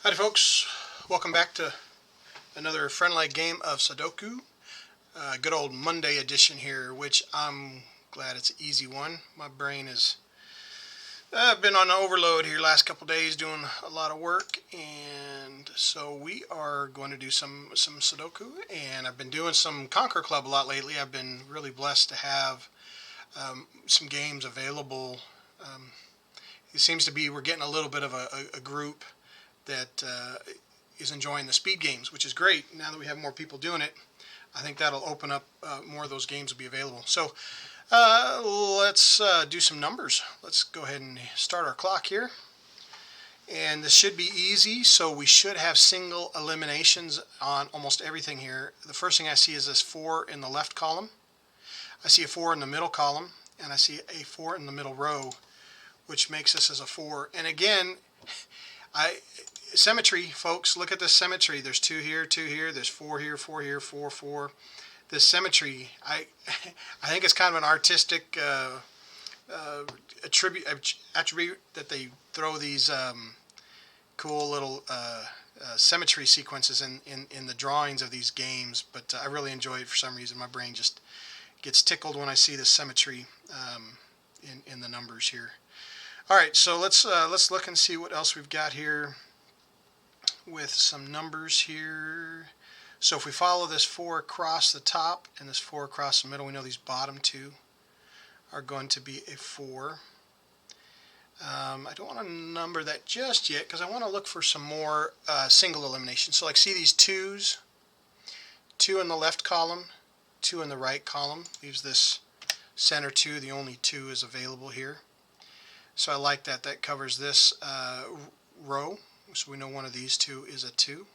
Howdy folks, welcome back to another friend-like game of Sudoku. Good old Monday edition here, which I'm glad it's an easy one. My brain has been on overload here last couple days doing a lot of work, and so we are going to do some Sudoku. And I've been doing some Conquer Club a lot lately. I've been really blessed to have some games available. It seems to be we're getting a little bit of a group that is enjoying the speed games, which is great. Now that we have more people doing it, I think that'll open up more of those games will be available. So let's do some numbers. Let's go ahead and start our clock here. And this should be easy, so we should have single eliminations on almost everything here. The first thing I see is this 4 in the left column. I see a 4 in the middle column, and I see a 4 in the middle row, which makes this as a 4. And again, symmetry, folks, look at this symmetry. There's 2 here, 2 here, there's 4 here, 4 here, 4, 4. This symmetry, I think it's kind of an artistic attribute that they throw these cool little symmetry sequences in the drawings of these games. But I really enjoy it for some reason. My brain just gets tickled when I see the symmetry in the numbers here. All right, so let's look and see what else we've got here with some numbers here. So if we follow this 4 across the top and this 4 across the middle, we know these bottom 2 are going to be a 4. I don't want to number that just yet because I want to look for some more single elimination. So like see these 2s, 2 in the left column, 2 in the right column, leaves this center 2, the only 2 is available here. So I like that. That covers this row. So we know one of these 2 is a 2.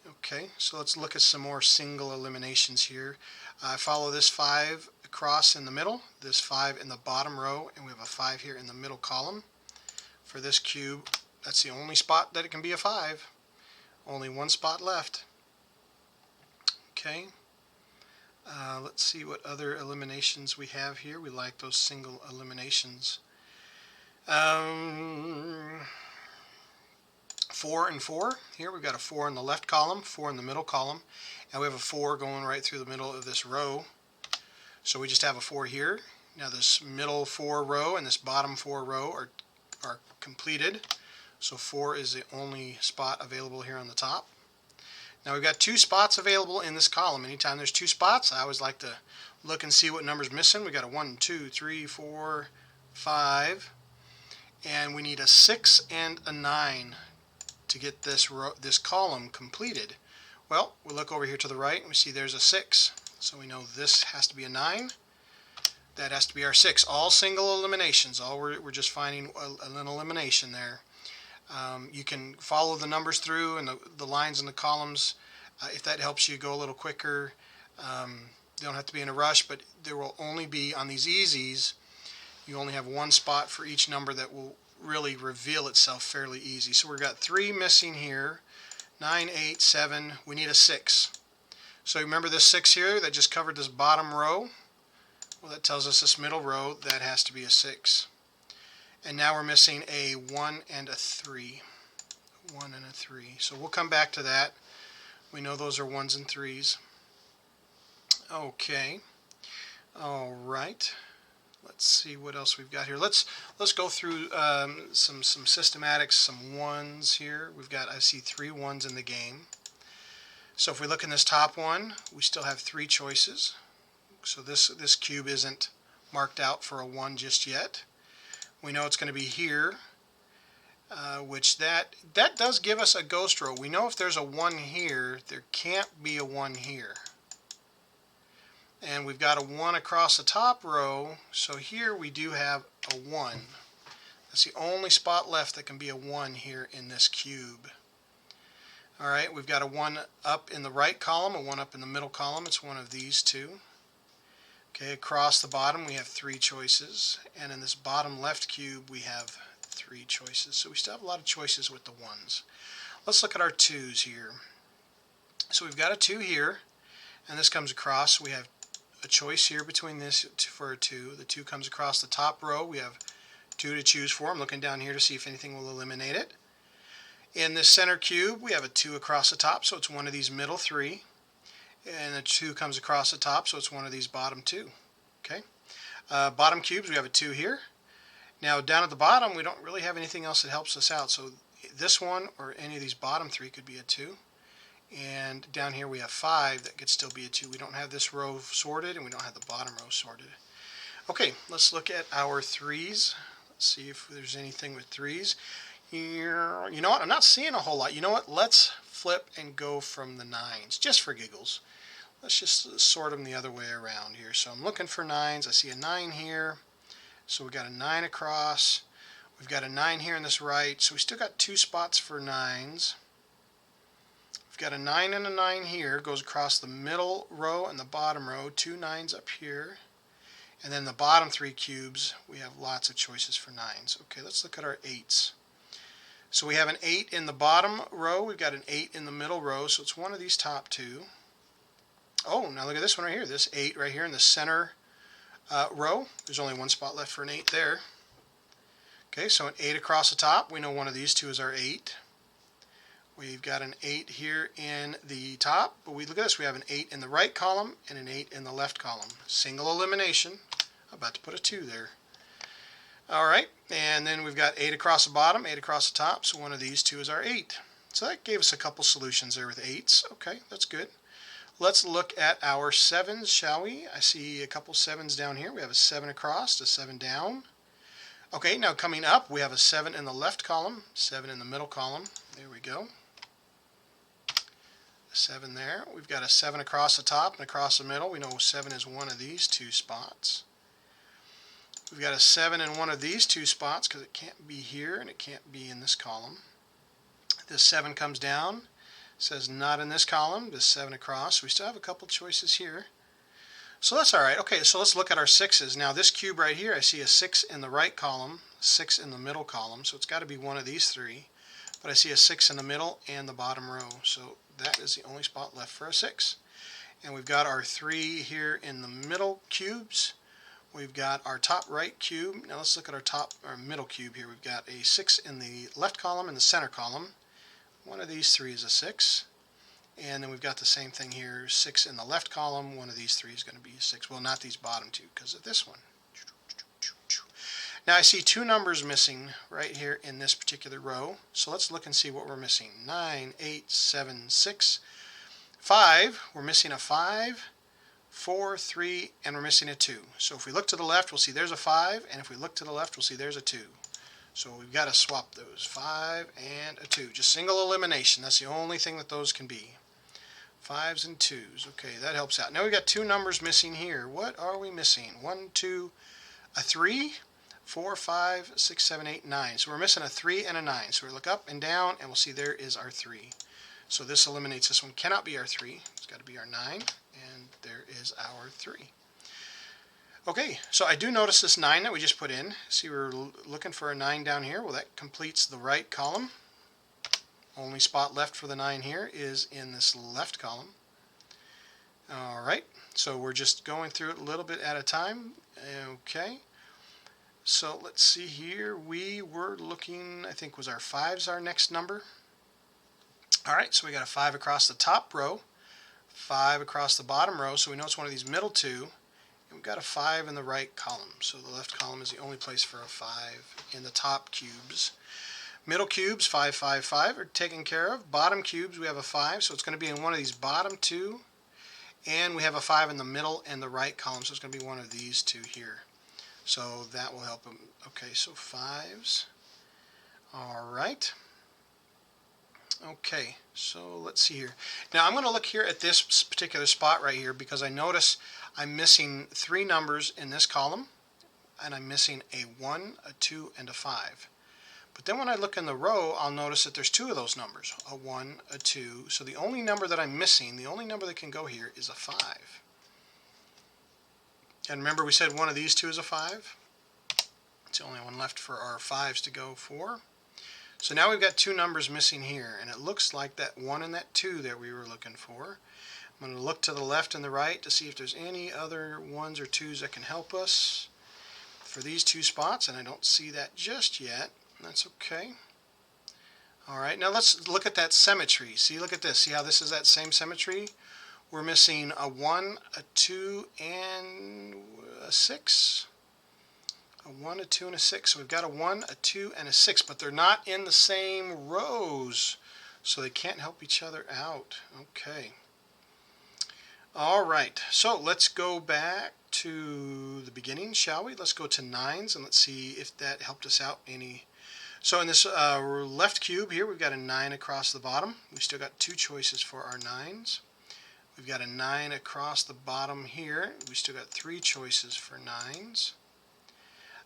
Okay, so let's look at some more single eliminations here. I follow this 5 across in the middle, this 5 in the bottom row, and we have a 5 here in the middle column. For this cube, that's the only spot that it can be a 5. Only one spot left. Okay. Let's see what other eliminations we have here. We like those single eliminations. 4 and 4. Here we've got a 4 in the left column, 4 in the middle column, and we have a 4 going right through the middle of this row. So we just have a 4 here. Now this middle 4 row and this bottom 4 row are completed. So 4 is the only spot available here on the top. Now we've got 2 spots available in this column. Anytime there's 2 spots, I always like to look and see what number's missing. We got a 1, 2, 3, 4, 5. And we need a 6 and a 9 to get this column completed. Well, we look over here to the right and we see there's a 6. So we know this has to be a 9. That has to be our 6. All single eliminations. All we're just finding an elimination there. You can follow the numbers through and the lines and the columns if that helps you go a little quicker. You don't have to be in a rush, but there will only be, on these easies, you only have one spot for each number that will really reveal itself fairly easy. So we've got 3 missing here, 9, 8, 7. We need a 6. So remember this 6 here that just covered this bottom row? Well, that tells us this middle row, that has to be a 6. And now we're missing a 1 and a 3. 1 and a 3. So we'll come back to that. We know those are 1s and 3s. Okay. All right. Let's see what else we've got here. Let's go through some systematics, some 1s here. I see 3 1s in the game. So if we look in this top one, we still have 3 choices. So this cube isn't marked out for a 1 just yet. We know it's going to be here, which that does give us a ghost row. We know if there's a 1 here, there can't be a 1 here. And we've got a 1 across the top row, so here we do have a 1. That's the only spot left that can be a 1 here in this cube. Alright, we've got a 1 up in the right column, a 1 up in the middle column. It's one of these 2. Okay, across the bottom we have 3 choices, and in this bottom left cube we have 3 choices. So we still have a lot of choices with the 1s. Let's look at our 2s here. So we've got a 2 here, and this comes across. We have a choice here between this for a 2. The 2 comes across the top row. We have 2 to choose for. I'm looking down here to see if anything will eliminate it. In this center cube, we have a 2 across the top, so it's one of these middle 3. And a 2 comes across the top, so it's one of these bottom 2. Okay. Bottom cubes, we have a 2 here. Now down at the bottom, we don't really have anything else that helps us out. So this one or any of these bottom 3 could be a 2. And down here we have 5 that could still be a 2. We don't have this row sorted, and we don't have the bottom row sorted. Okay, let's look at our 3s. Let's see if there's anything with 3s. Here, you know what? I'm not seeing a whole lot. You know what? Let's flip and go from the 9s, just for giggles. Let's just sort them the other way around here. So I'm looking for 9s. I see a 9 here. So we got a 9 across. We've got a 9 here in this right. So we still got 2 spots for 9s. We've got a 9 and a 9 here. Goes across the middle row and the bottom row. 2 9s up here. And then the bottom 3 cubes, we have lots of choices for 9s. Okay, let's look at our 8s. So we have an 8 in the bottom row. We've got an 8 in the middle row. So it's one of these top 2. Oh, now look at this one right here. This 8 right here in the center row. There's only one spot left for an 8 there. Okay, so an 8 across the top. We know one of these 2 is our 8. We've got an 8 here in the top. But we look at this. We have an 8 in the right column and an 8 in the left column. Single elimination. I'm about to put a 2 there. All right, and then we've got 8 across the bottom, 8 across the top. So one of these 2 is our 8. So that gave us a couple solutions there with 8s. Okay, that's good. Let's look at our 7s, shall we? I see a couple 7s down here. We have a 7 across, a 7 down. Okay, now coming up, we have a 7 in the left column, 7 in the middle column. There we go. A 7 there. We've got a 7 across the top and across the middle. We know 7 is one of these 2 spots. We've got a 7 in one of these 2 spots because it can't be here and it can't be in this column. This 7 comes down. Says not in this column, this 7 across. We still have a couple choices here. So that's all right. Okay, so let's look at our 6s. Now this cube right here, I see a 6 in the right column, 6 in the middle column, so it's got to be one of these 3. But I see a 6 in the middle and the bottom row, so that is the only spot left for a 6. And we've got our 3 here in the middle cubes. We've got our top right cube. Now let's look at our middle cube here. We've got a 6 in the left column and the center column. One of these 3 is a 6. And then we've got the same thing here, 6 in the left column. One of these 3 is going to be a 6. Well, not these bottom 2 because of this one. Now I see 2 numbers missing right here in this particular row. So let's look and see what we're missing. 9, 8, 7, 6, 5. We're missing a 5, 4, 3, and we're missing a 2. So if we look to the left, we'll see there's a 5. And if we look to the left, we'll see there's a 2. So we've got to swap those, 5 and a 2. Just single elimination. That's the only thing that those can be. 5s and 2s. Okay, that helps out. Now we've got 2 numbers missing here. What are we missing? 1, 2, a 3, 4, 5, 6, 7, 8, 9. So we're missing a 3 and a 9. So we look up and down and we'll see there is our 3. So this eliminates this one. Cannot be our 3. It's got to be our 9. And there is our 3. Okay, so I do notice this 9 that we just put in. See, we're looking for a 9 down here. Well, that completes the right column. Only spot left for the 9 here is in this left column. All right, so we're just going through it a little bit at a time. Okay, so let's see here. We were looking, I think was our 5's our next number. All right, so we got a 5 across the top row, 5 across the bottom row, so we know it's one of these middle 2. We've got a 5 in the right column, so the left column is the only place for a 5 in the top cubes. Middle cubes, 5, 5, 5 are taken care of. Bottom cubes, we have a 5, so it's going to be in one of these bottom 2. And we have a 5 in the middle and the right column, so it's going to be one of these 2 here. So that will help them. Okay, so 5s. All right. Okay, so let's see here. Now I'm going to look here at this particular spot right here because I notice I'm missing 3 numbers in this column, and I'm missing a 1, a 2, and a 5. But then when I look in the row, I'll notice that there's 2 of those numbers, a 1, a 2. So the only number that I'm missing, the only number that can go here is a 5. And remember we said one of these 2 is a 5? It's the only one left for our 5s to go for. So now we've got 2 numbers missing here, and it looks like that 1 and that 2 that we were looking for. I'm going to look to the left and the right to see if there's any other 1s or 2s that can help us for these 2 spots, and I don't see that just yet. That's okay. All right, now let's look at that symmetry. See, look at this. See how this is that same symmetry? We're missing a 1, a 2, and a 6. A 1, a 2, and a 6. So we've got a 1, a 2, and a 6, but they're not in the same rows, so they can't help each other out. Okay. All right, so let's go back to the beginning, shall we? Let's go to 9s and let's see if that helped us out any. So in this left cube here, we've got a 9 across the bottom. We still got 2 choices for our 9s. We've got a 9 across the bottom here. We still got 3 choices for 9s.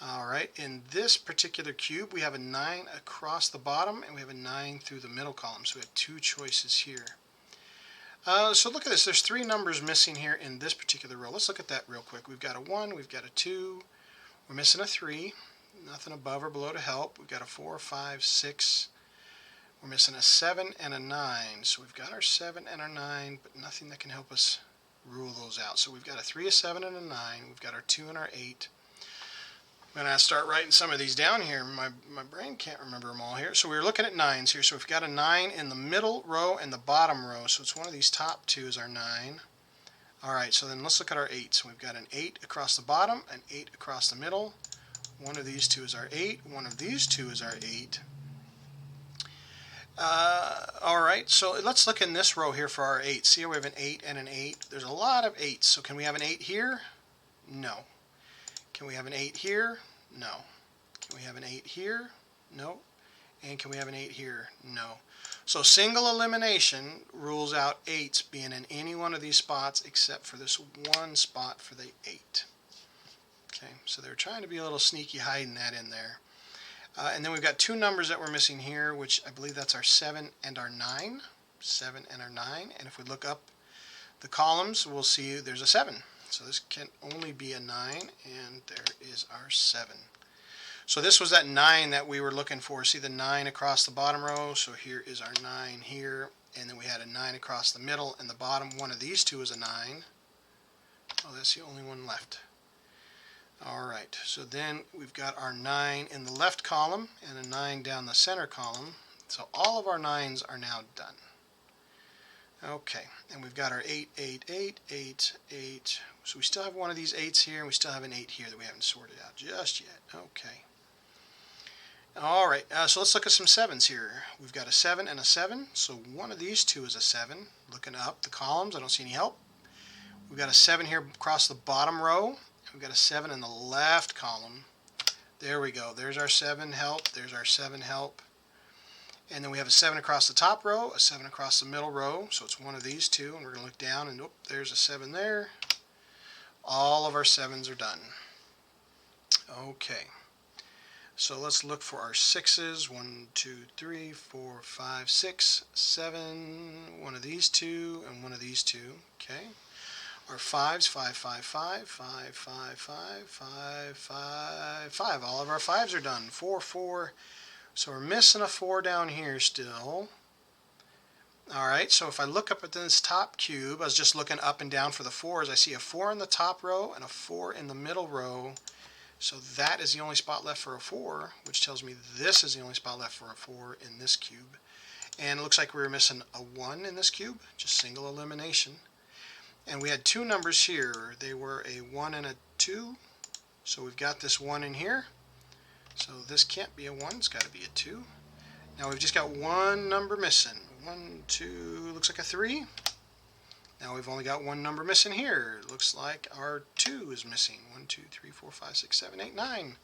All right, in this particular cube, we have a 9 across the bottom and we have a 9 through the middle column. So we have 2 choices here. So look at this. There's 3 numbers missing here in this particular row. Let's look at that real quick. We've got a 1, we've got a 2, we're missing a 3. Nothing above or below to help. We've got a 4, 5, 6. We're missing a 7 and a 9. So we've got our 7 and our 9, but nothing that can help us rule those out. So we've got a 3, a 7, and a 9. We've got our 2 and our 8. When I start writing some of these down here, my brain can't remember them all here. So we're looking at 9s here. So we've got a 9 in the middle row and the bottom row. So it's one of these top 2 is our 9. All right, so then let's look at our 8s. We've got an 8 across the bottom, an 8 across the middle. One of these 2 is our 8. One of these 2 is our 8. All right, so let's look in this row here for our 8. See here we have an 8 and an 8. There's a lot of 8s. So can we have an 8 here? No. Can we have an 8 here? No. Can we have an 8 here? No. And can we have an 8 here? No. So single elimination rules out 8s being in any one of these spots except for this one spot for the 8. Okay, so they're trying to be a little sneaky hiding that in there. And then we've got 2 numbers that we're missing here, which I believe that's our 7 and our 9. 7 and our 9. And if we look up the columns, we'll see there's a 7. So this can only be a 9, and there is our 7. So this was that 9 that we were looking for. See the 9 across the bottom row? So here is our 9 here, and then we had a 9 across the middle and the bottom. One of these 2 is a 9. Oh, that's the only one left. All right, so then we've got our 9 in the left column and a 9 down the center column. So all of our 9s are now done. Okay, and we've got our 8, 8, 8, 8, 8. So we still have one of these 8s here, and we still have an 8 here that we haven't sorted out just yet. Okay. All right, so let's look at some 7s here. We've got a 7 and a 7, so one of these 2 is a 7. Looking up the columns, I don't see any help. We've got a 7 here across the bottom row. We've got a 7 in the left column. There we go. There's our 7 help. There's our 7 help. And then we have a 7 across the top row, a 7 across the middle row. So it's one of these 2. And we're going to look down and, there's a 7 there. All of our 7s are done. Okay. So let's look for our 6s. 1, 2, 3, 4, 5, 6, 7. One of these 2 and one of these 2. Okay. Our 5s, 5, 5, 5, 5, 5, 5, 5, 5, 5. All of our 5s are done. 4, 4. So we're missing a 4 down here still. All right, so if I look up at this top cube, I was just looking up and down for the 4s. I see a 4 in the top row and a 4 in the middle row. So that is the only spot left for a 4, which tells me this is the only spot left for a 4 in this cube. And it looks like we were missing a 1 in this cube, just single elimination. And we had 2 numbers here. They were a 1 and a 2. So we've got this 1 in here. So this can't be a 1. It's got to be a 2. Now we've just got 1 number missing. 1, 2, looks like a 3. Now we've only got 1 number missing here. It looks like our 2 is missing. 1, 2, 3, 4, 5, 6, 7, 8, 9.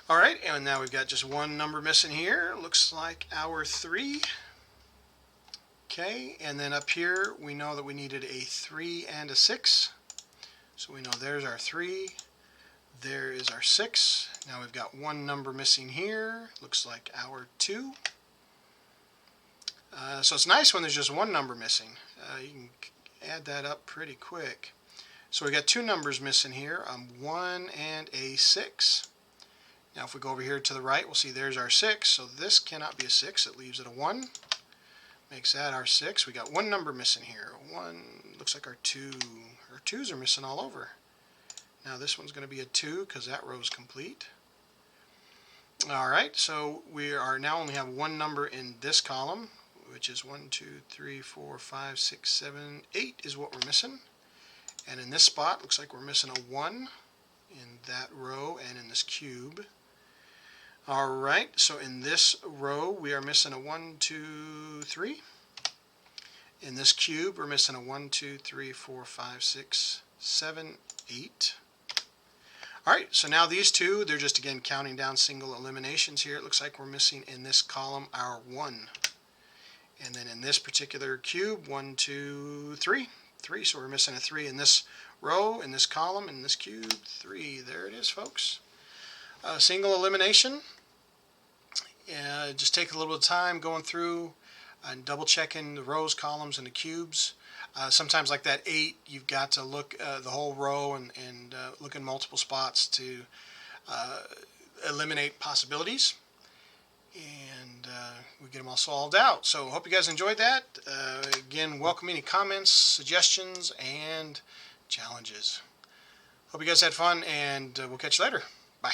All right, and now we've got just 1 number missing here. Looks like our 3. Okay, and then up here we know that we needed a 3 and a 6. So we know there's our 3, there is our 6. Now we've got 1 number missing here. Looks like our 2. So it's nice when there's just 1 number missing. You can add that up pretty quick. So we got 2 numbers missing here, 1 and a 6. Now if we go over here to the right, we'll see there's our 6. So this cannot be a 6. It leaves it a 1. Makes that our 6. We got 1 number missing here. 1, looks like our 2. Our 2s are missing all over. Now this one's going to be a 2 because that row is complete. Alright, so we are now only have one number in this column, which is 1, 2, 3, 4, 5, 6, 7, 8 is what we're missing. And in this spot, looks like we're missing a 1 in that row and in this cube. Alright, so in this row we are missing a 1, 2, 3. In this cube we're missing a 1, 2, 3, 4, 5, 6, 7, 8. Alright, so now these two, they're just again counting down single eliminations here. It looks like we're missing in this column our 1. And then in this particular cube, 1, 2, 3. 3, so we're missing a 3 in this row, in this column, in this cube. 3, there it is, folks. Single elimination. Just take a little bit of time going through and double checking the rows, columns, and the cubes. Sometimes like that 8, you've got to look the whole row and look in multiple spots to eliminate possibilities. And we get them all solved out. So hope you guys enjoyed that. Again, welcome any comments, suggestions, and challenges. Hope you guys had fun, and we'll catch you later. Bye.